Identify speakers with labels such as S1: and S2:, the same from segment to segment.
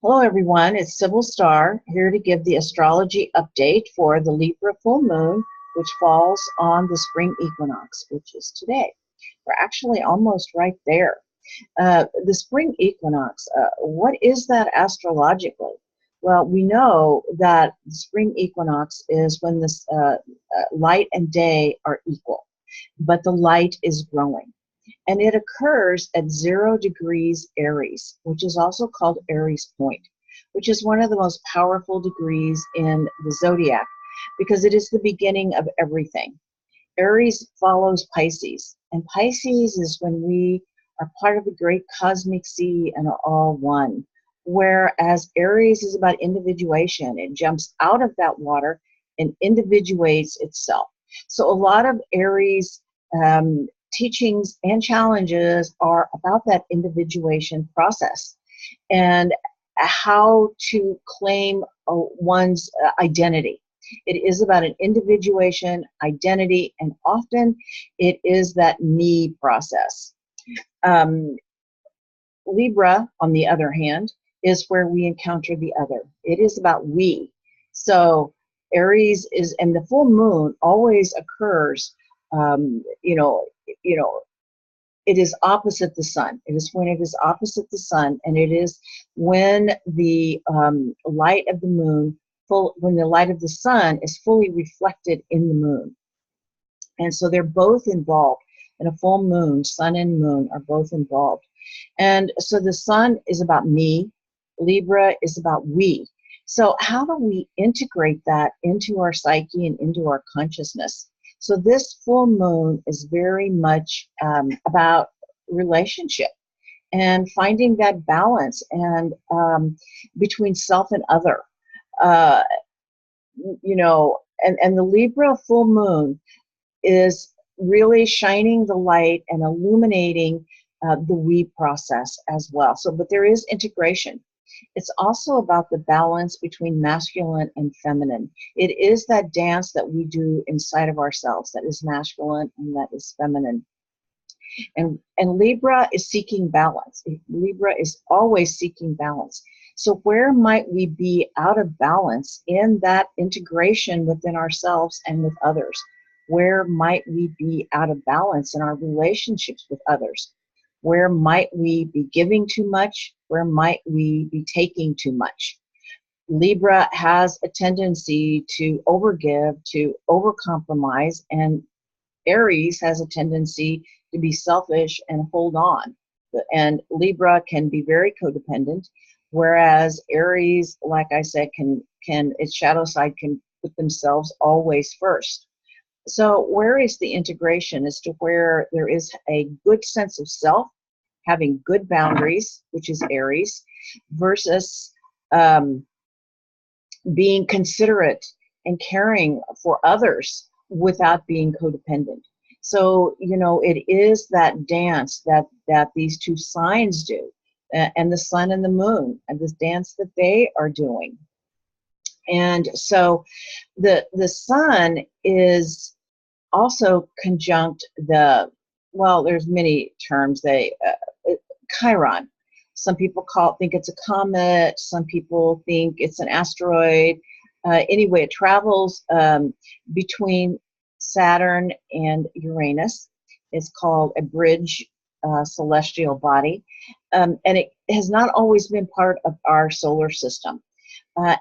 S1: Hello everyone, it's Sybil Starr here to give the astrology update for the Libra full moon, which falls on the spring equinox, which is today. We're actually almost right there. The spring equinox, what is that astrologically? Well, we know that the spring equinox is when the light and day are equal, but the light is growing. And it occurs at 0 degrees Aries, which is also called Aries point, which is one of the most powerful degrees in the zodiac because it is the beginning of everything. Aries follows Pisces, and Pisces is when we are part of the great cosmic sea and are all one. Whereas Aries is about individuation, it jumps out of that water and individuates itself. So a lot of Aries teachings and challenges are about that individuation process and how to claim one's identity. It is about an individuation, identity, and often it is that me process. Libra, on the other hand, is where we encounter the other. It is about we. So Aries is, and the full moon always occurs, um, you know, it is opposite the sun. It is when it is opposite the sun, and it is when the light of the moon, when the light of the sun is fully reflected in the moon. And so they're both involved. In a full moon, sun and moon are both involved. And so the sun is about me, Libra is about we. So how do we integrate that into our psyche and into our consciousness? So this full moon is very much about relationship and finding that balance and between self and other. Uh, and the Libra full moon is really shining the light and illuminating the we process as well. So, but there is integration. It's also about the balance between masculine and feminine. It is that dance that we do inside of ourselves that is masculine and that is feminine. And Libra is seeking balance. Libra is always seeking balance. So where might we be out of balance in that integration within ourselves and with others? Where might we be out of balance in our relationships with others? Where might we be giving too much? Where might we be taking too much? Libra has a tendency to overgive, to overcompromise, and Aries has a tendency to be selfish and hold on. And Libra can be very codependent, whereas Aries, like I said, can its shadow side can put themselves always first. So where is the integration as to where there is a good sense of self, having good boundaries, which is Aries, versus being considerate and caring for others without being codependent. So, it is that dance that these two signs do, and the sun and the moon, and this dance that they are doing. And so the sun is also conjunct there's many terms, Chiron. Some people think it's a comet. Some people think it's an asteroid. Anyway, it travels between Saturn and Uranus. It's called a bridge celestial body. And it has not always been part of our solar system.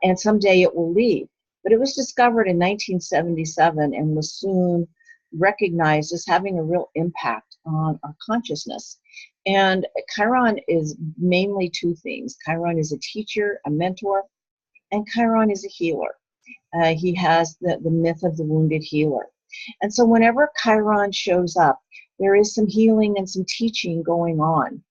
S1: And someday it will leave. But it was discovered in 1977 and was soon recognized as having a real impact on our consciousness. And Chiron is mainly two things. Chiron is a teacher, a mentor, and Chiron is a healer. He has the myth of the wounded healer. And so whenever Chiron shows up, there is some healing and some teaching going on.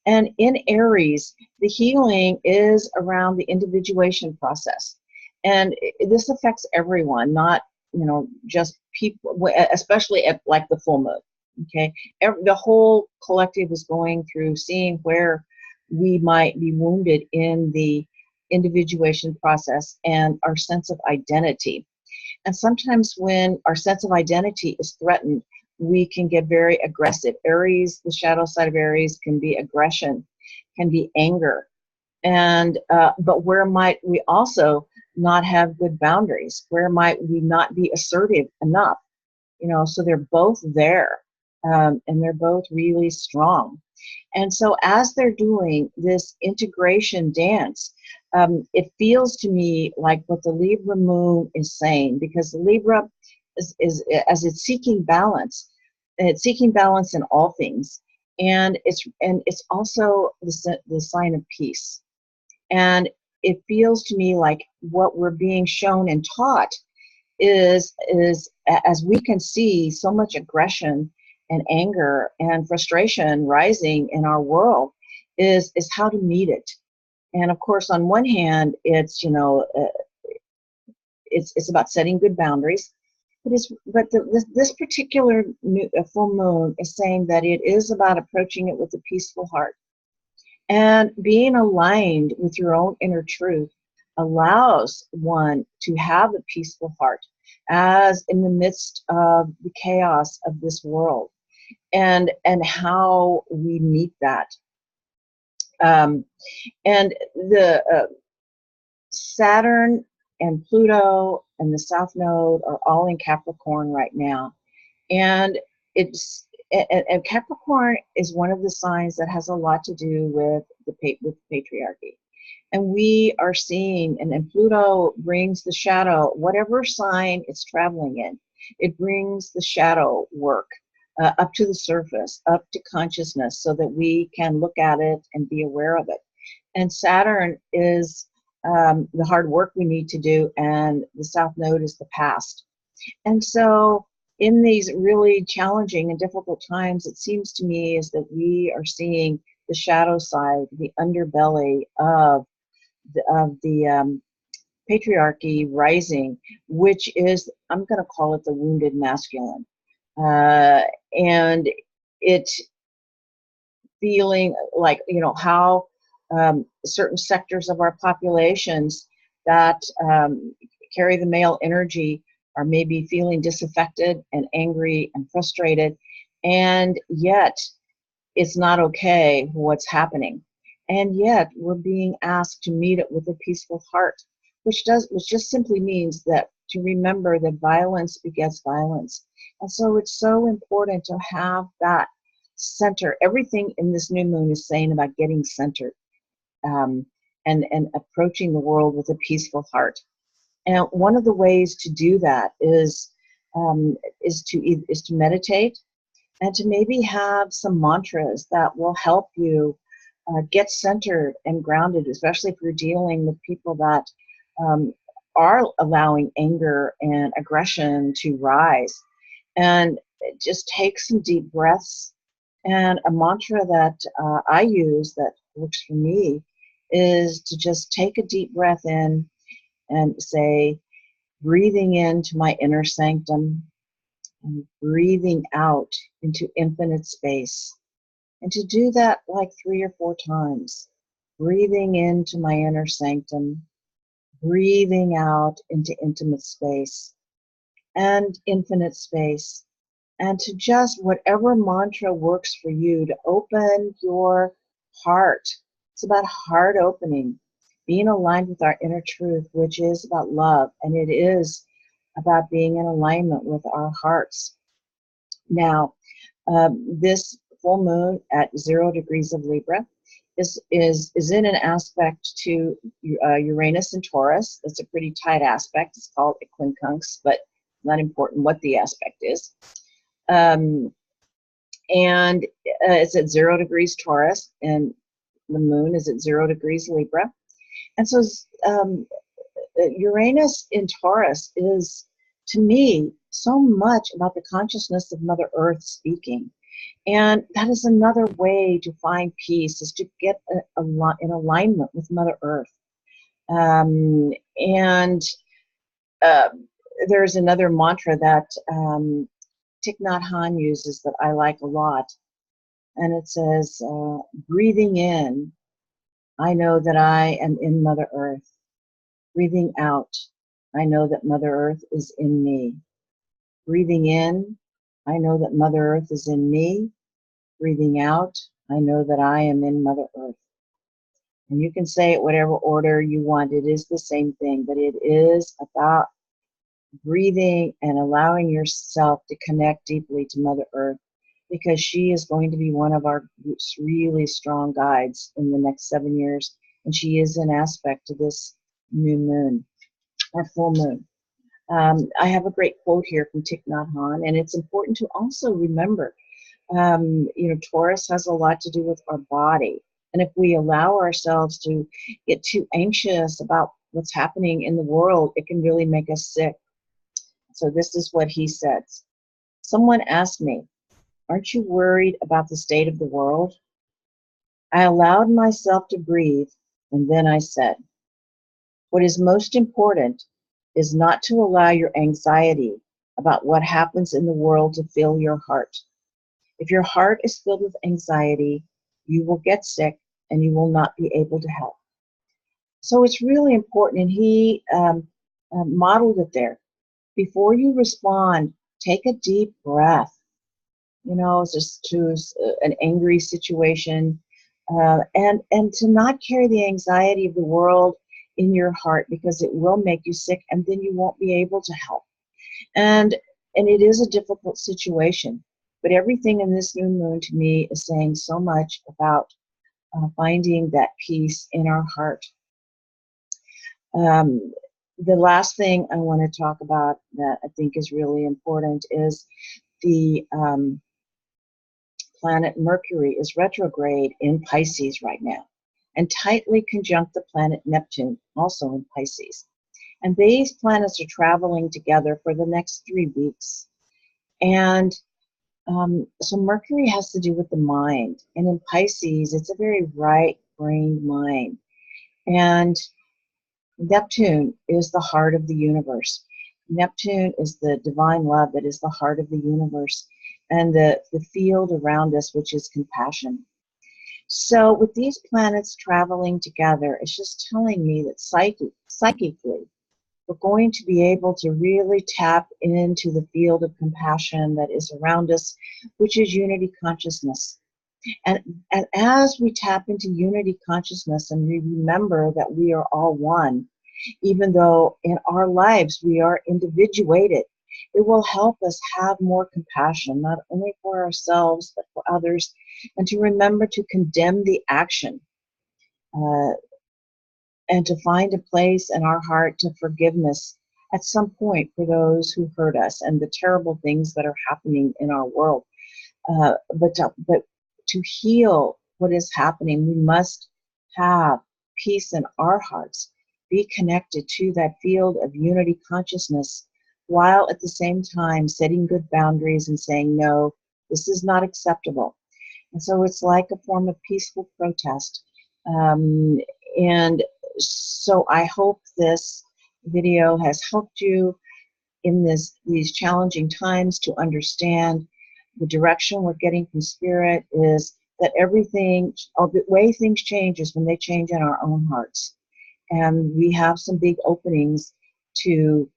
S1: And in Aries, the healing is around the individuation process. And this affects everyone, not just people, especially at like the full moon. Okay, the whole collective is going through seeing where we might be wounded in the individuation process and our sense of identity. And sometimes when our sense of identity is threatened, we can get very aggressive. Aries, the shadow side of Aries, can be aggression, can be anger, And but where might we also not have good boundaries? Where might we not be assertive enough? You know, so they're both there, and they're both really strong. And so as they're doing this integration dance, it feels to me like what the Libra moon is saying, because the Libra is as it's seeking balance, and it's seeking balance in all things, and it's also the sign of peace. And it feels to me like what we're being shown and taught is as we can see so much aggression and anger and frustration rising in our world, is how to meet it. And of course, on one hand, it's, you know, it's about setting good boundaries, but this particular full moon is saying that it is about approaching it with a peaceful heart. And being aligned with your own inner truth allows one to have a peaceful heart as in the midst of the chaos of this world, and how we meet that. Um, and the Saturn and Pluto and the South Node are all in Capricorn right now. And and Capricorn is one of the signs that has a lot to do with with patriarchy. And we are seeing, and Pluto brings the shadow, whatever sign it's traveling in, it brings the shadow work up to the surface, up to consciousness, so that we can look at it and be aware of it. And Saturn is the hard work we need to do, and the South Node is the past. And so in these really challenging and difficult times, it seems to me is that we are seeing the shadow side, the underbelly of the patriarchy rising, which is, I'm going to call it the wounded masculine. Uh, and it feeling like, you know, how certain sectors of our populations that carry the male energy are maybe feeling disaffected and angry and frustrated, and yet it's not okay what's happening. And yet we're being asked to meet it with a peaceful heart, which just simply means that to remember that violence begets violence. And so it's so important to have that center. Everything in this new moon is saying about getting centered, um, and approaching the world with a peaceful heart. And one of the ways to do that is to meditate, and to maybe have some mantras that will help you get centered and grounded, especially if you're dealing with people that um, are allowing anger and aggression to rise. And just take some deep breaths. And a mantra that I use that works for me is to just take a deep breath in and say, breathing into my inner sanctum and breathing out into infinite space. And to do that like 3 or 4 times, breathing into my inner sanctum, breathing out into intimate space and infinite space. And to just whatever mantra works for you, to open your heart. It's about heart opening, being aligned with our inner truth, which is about love, and it is about being in alignment with our hearts. Now, this full moon at 0 degrees of Libra is in an aspect to Uranus and Taurus. It's a pretty tight aspect. It's called a quincunx, but not important what the aspect is. Um, and it's at 0 degrees Taurus, and the moon is at 0 degrees Libra. And so Uranus in Taurus is, to me, so much about the consciousness of Mother Earth speaking. And that is another way to find peace, is to get in alignment with Mother Earth. And there's another mantra that Thich Nhat Hanh uses that I like a lot. And it says, breathing in, I know that I am in Mother Earth. Breathing out, I know that Mother Earth is in me. Breathing in, I know that Mother Earth is in me. Breathing out, I know that I am in Mother Earth. And you can say it whatever order you want. It is the same thing, but it is about breathing and allowing yourself to connect deeply to Mother Earth, because she is going to be one of our really strong guides in the next 7 years. And she is an aspect to this new moon, or full moon. I have a great quote here from Thich Nhat Hanh, and it's important to also remember, Taurus has a lot to do with our body. And if we allow ourselves to get too anxious about what's happening in the world, it can really make us sick. So this is what he says. Someone asked me, "Aren't you worried about the state of the world?" I allowed myself to breathe, and then I said, "What is most important is not to allow your anxiety about what happens in the world to fill your heart. If your heart is filled with anxiety, you will get sick and you will not be able to help." So it's really important, and he modeled it there. Before you respond, take a deep breath. Just to an angry situation, and to not carry the anxiety of the world in your heart, because it will make you sick, and then you won't be able to help. And it is a difficult situation, but everything in this new moon to me is saying so much about finding that peace in our heart. The last thing I want to talk about that I think is really important is the planet Mercury is retrograde in Pisces right now, and tightly conjunct the planet Neptune, also in Pisces. And these planets are traveling together for the next 3 weeks. And so Mercury has to do with the mind. And in Pisces, it's a very right-brained mind. And Neptune is the heart of the universe. Neptune is the divine love that is the heart of the universe, and the field around us, which is compassion. So with these planets traveling together, it's just telling me that psychically, we're going to be able to really tap into the field of compassion that is around us, which is unity consciousness. And as we tap into unity consciousness and we remember that we are all one, even though in our lives we are individuated, it will help us have more compassion, not only for ourselves, but for others, and to remember to condemn the action, and to find a place in our heart to forgiveness at some point for those who hurt us and the terrible things that are happening in our world. But to heal what is happening, we must have peace in our hearts, be connected to that field of unity consciousness, while at the same time setting good boundaries and saying, no, this is not acceptable. And so it's like a form of peaceful protest. And so I hope this video has helped you in these challenging times to understand the direction we're getting from Spirit is that everything, the way things change is when they change in our own hearts. And we have some big openings to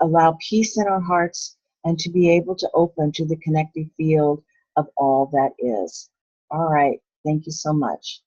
S1: allow peace in our hearts and to be able to open to the connected field of all that is. All right. Thank you so much.